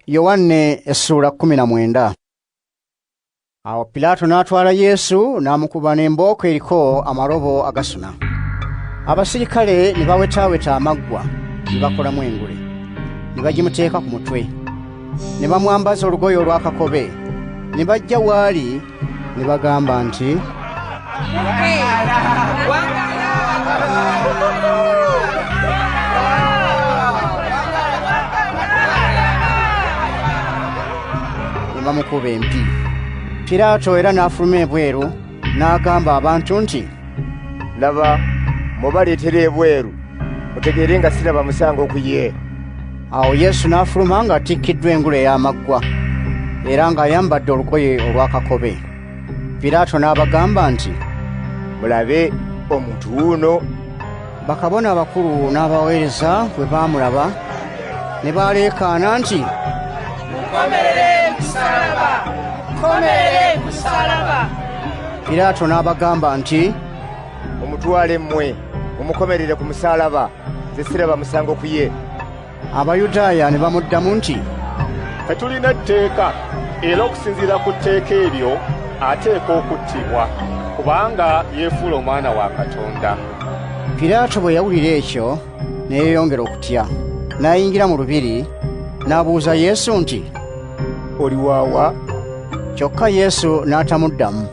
Yokaana Essuula 19. Awo Pilaato n'atwala Yesu n'amukuba n'embooko eriko amarobo agasuna. Abasirikale ne bawetaaweta amaggwa ne bakolamu engule, ne bagimuteeka ku mutwe, ne bamwambaza olugoye olw'akakobe, ne bajja waali ne bagamba nti, ne bamukuba empi. Pilaato era n'afuluma ebweru n'agamba abantu nti, laba, mubaleetere ebweru, mutegeere nga siraba musango ku ye. Awo Yesu n'afuluma ng'atikkiddwa engule ey'amaggwa, era ng'ayambadde olugoye olw'akakobe. Pilaato n'abagamba nti, mulabe omuntu wuuno. Bakabona abakulu n'abaweereza bwe baamulaba ne baleekaana nti, mukomerere musaalaba, mukomerere musaalaba. Pilaato n'abagamba nti, omutwale mmwe mumukomerere ku musaalaba, nze siraba musango ku ye. Abayudaaya ne bamuddamu nti, tetulina tteeka, era okusinziira ku tteeka eryo ateeka okuttibwa, kubanga yeefuula omwana wa Katonda. Pilaato bwe yawulira ekyo ne yeeyongera okutya, n'ayingira mu lubiri n'abuuza Yesu nti, oli waawa? Kyokka Yesu n'atamuddamu.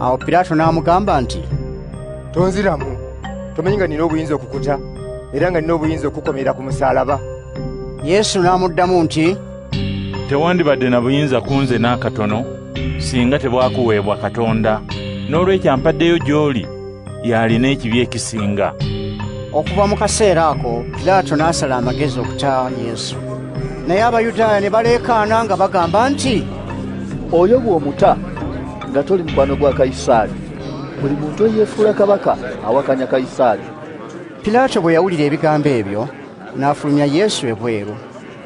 Awo Pilaato n'amugamba nti, tonziramu, tomanyi nga nina obuyinza okukuta era nga nina obuyinza okukomera ku musaalaba? Yesu n'amuddamu nti, tewandibadde na buyinza ku nze n'akatono singa tebwakuweebwa Katonda, n'olwekyo ampaddeyo gy'oli y'alina ekibi ekisinga. Okuva mu kaseera ako Pilaato n'asala amagezi okuta Yesu. Naye Abayudaaya ne baleekaana nga bagamba nti, oyo bw'omuta nga toli mukwano gwa Kayisaali. Buli muntu eyeefuula kabaka awakanya Kayisaali. Pilaato bwe yawulira ebigambo ebyo n'afulumya Yesu ebweru,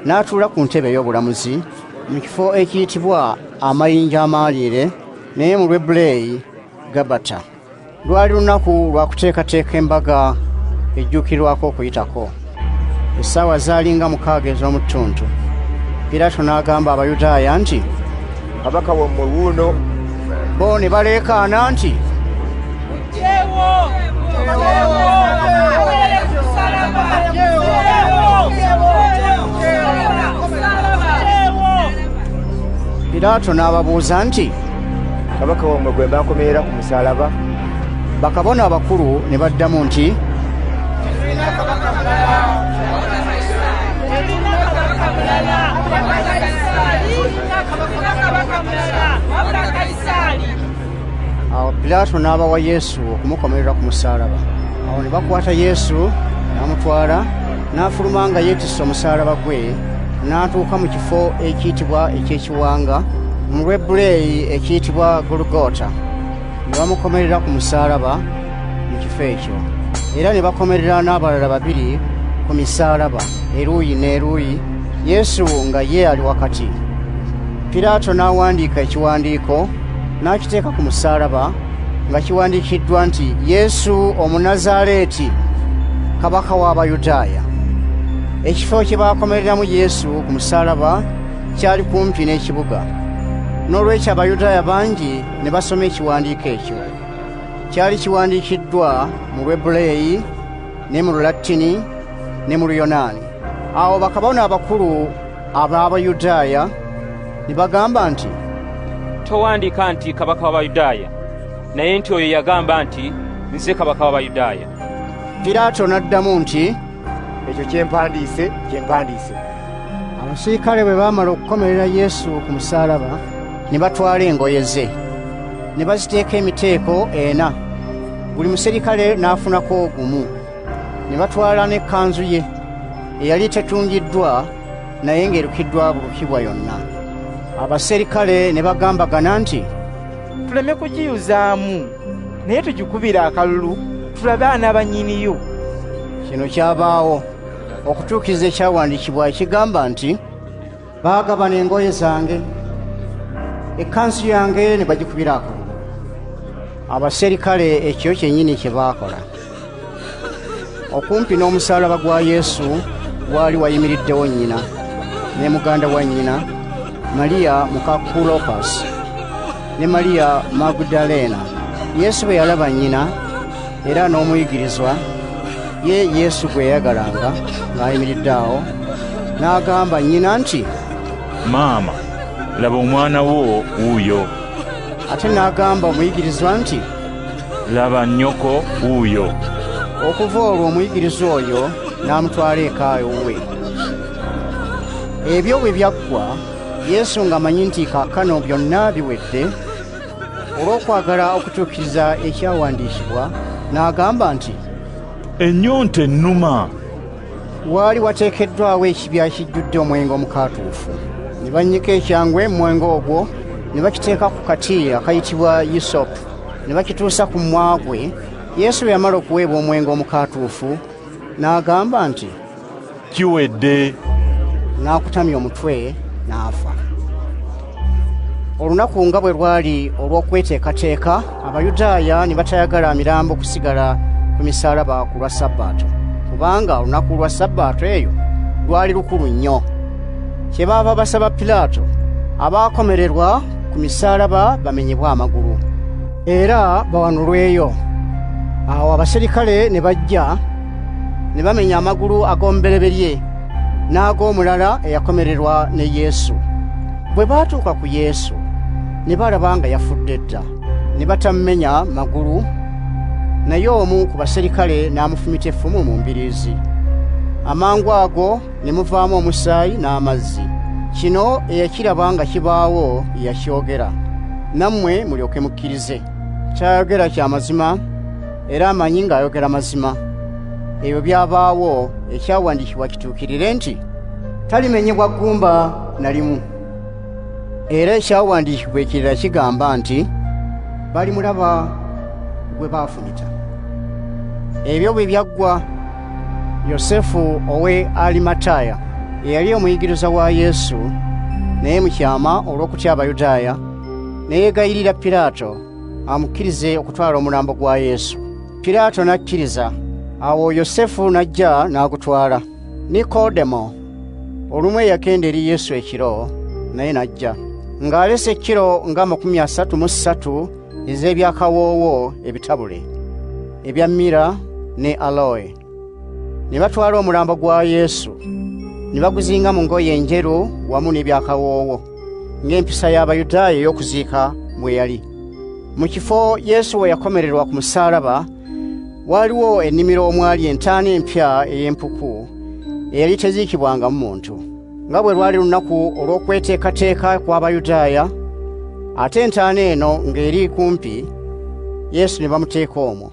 n'atuula ku ntebe ey'obulamuzi mu kifo ekiyitibwa amayinja amaalire, naye mu Lwebuleeyi Gabata. Lwali lunaku lwa kuteekateeka embaga ejjuukirwako okuyitako. Essaawa zaali nga 6 ez'omu ttuntu. Pilaato n'agamba Abayudaaya nti, kabaka wammwe wuuno. Bo ne baleekaana nti, Pilaato n'ababuuza nti, kabaka wammwe gwe bankomerera ku musaalaba? Bakabona abakulu ne baddamu nti, awo Pilaato n'abawa Yesu okumukomerera ku musaalaba. Awo ne bakwata Yesu n'amutwala, n'afuluma nga yeetisse omusaalaba gwe, n'atuuka mu kifo ekiyitibwa eky'ekiwanga mu Lwebuleeyi ekiyitibwa Golugota. Ne bamukomerera ku musaalaba mu kifo ekyo, era ne bakomerera n'abalala 2 ku misaalaba eruuyi n'eruuyi, Yesu nga ye ali wakati. Pilaato n'awandiika ekiwandiiko n'akiteeka ku musaalaba nga kiwandiikiddwa nti, Yesu Omunazaaleeti, kabaka w'Abayudaaya. Ekifo kye baakomereramu Yesu ku musaalaba kyali kumpi n'ekibuga, n'olwekyo Abayudaaya bangi ne basoma ekiwandiiko ekyo. Kyali kiwandiikiddwa mu Lwebuleeyi ne mu Lulatini ne mu Luyonaani. Awo bakabona abakulu ab'Abayudaaya ne bagamba nti, towandiika nti kabaka w'Abayudaaya, naye nti oyo yagamba nti nze kabaka w'Abayudaaya. Pilaato n'addamu nti, ekyo kyempandiise. Abasirikale bwe baamala okukomerera Yesu ku musaalaba ne batwala engoye ze, ne baziteeka emiteeko 4, buli muserikale n'afunako gumu. Ne batwala n'ekkanzu ye eyali tetungiddwa naye ng'erukiddwa bulukibwa yonna. Abaserikale ne bagambagana nti, tuleme kugiyuzaamu, naye tugikubira akalulu tulabe anaabannyiniyo. Kino kyabaawo okutuukiriza ekyawandiikibwa ekigamba nti, baagabana engoye zange, ekkanzu yange ne bagikubira akalulu. Abaserikale ekyo kyennyini kye baakola. Okumpi n'omusaalaba gwa Yesu waali wayimiriddewo nnyina, ne muganda wa nnyina, Maliya muka Kulopasi ne Maliya Magudaleena. Yesu bwe yalaba nnyina era n'omuyigirizwa, ye Yesu gwe yayagalanga ng'ayimiridde awo, n'agamba nnyina nti, Maama, laba omwana wo wuuyo. Ate n'agamba omuyigirizwa nti, Laba nnyoko wuuyo. Okuva olwo omuyigirizwa oyo n'amutwala eka ewuwe. Ebyo bwe byaggwa, Yesu ng'amanyi nti kaakano byonna biwedde, olw'okwagala okutuukiriza ekyawandiikibwa, n'agamba nti, Ennyonta ennuma. waali wateekeddwawo ekibya kijjudde omwenge omukaatuufu. Ne bannyika ekyangwe mu mwenge ogwo, ne bakiteeka ku kati akayitibwa yusopu, ne bakituusa ku mumwa gwe. Yesu bwe yamala okuweebwa omwenge omukaatuufu, n'agamba nti, Kiwedde. N'akutamya omutwe n'afa. Olunaku nga bwe lwali olw'okweteekateeka, Abayudaaya ne batayagala mirambo kusigala ku misaalaba ku lwa Sabbaato, kubanga olunaku lwa Sabbaato eyo lwali lukulu nnyo. Kyebaava basaba Piraato abaakomererwa ku misaalaba bamenyebwe amagulu, era bawanulweyo. Awo abaserikale ne bajja ne bamenya amagulu ag'omubereberye n'ag'omulala eyakomererwa ne Yesu. Bwe baatuuka ku Yesu ne balaba nga yafudde dda, ne batamumenya magulu, naye omu ku baserikale n'amufumita effumu mu mbiriizi. Amangu ago ne muvaamu omusaayi n'amazzi. Kino eyakiraba nga kibaawo yakyogera, nammwe mulyoke mukkirize. Kyayogera kya mazima, era amanyi ng'ayogera mazima. Ebyo byabaawo ekyawandiikibwa kituukirire nti, talimenyebwa ggumba na limu. Era ekyawandiikibwa ekirala kigamba nti, balimulaba gwe baafumita. Ebyo bwe byaggwa, Yosefu ow'e Alimataaya, eyali omuyigiriza wa Yesu, naye mu kyama olw'okutya Abayudaaya, ne yeegayirira Piraato amukkirize okutwala omulambo gwa Yesu. Piraato n'akkiriza. Awo Yosefu n'ajja n'agutwala. Nikodemo olumu eyagenda eri Yesu ekiro, naye n'ajja ng'alese kilo nga 33 ez'ebyakawoowo ebitabule ebya mira ne aloe. Ne batwala omulambo gwa Yesu ne baguzinga mu ngoye enjeru wamu n'ebyakawoowo, ng'empisa y'Abayudaaya ey'okuziika bwe yali. Mu kifo Yesu we yakomererwa ku musaalaba waaliwo ennimiro omwali entaana empya ey'empuku eyali teziikibwangamu muntu. Nga bwe lwali lunaku olw'okweteekateeka kw'Abayudaaya, ate entaana eno ng'eri kumpi, Yesu ne bamuteeka omwo.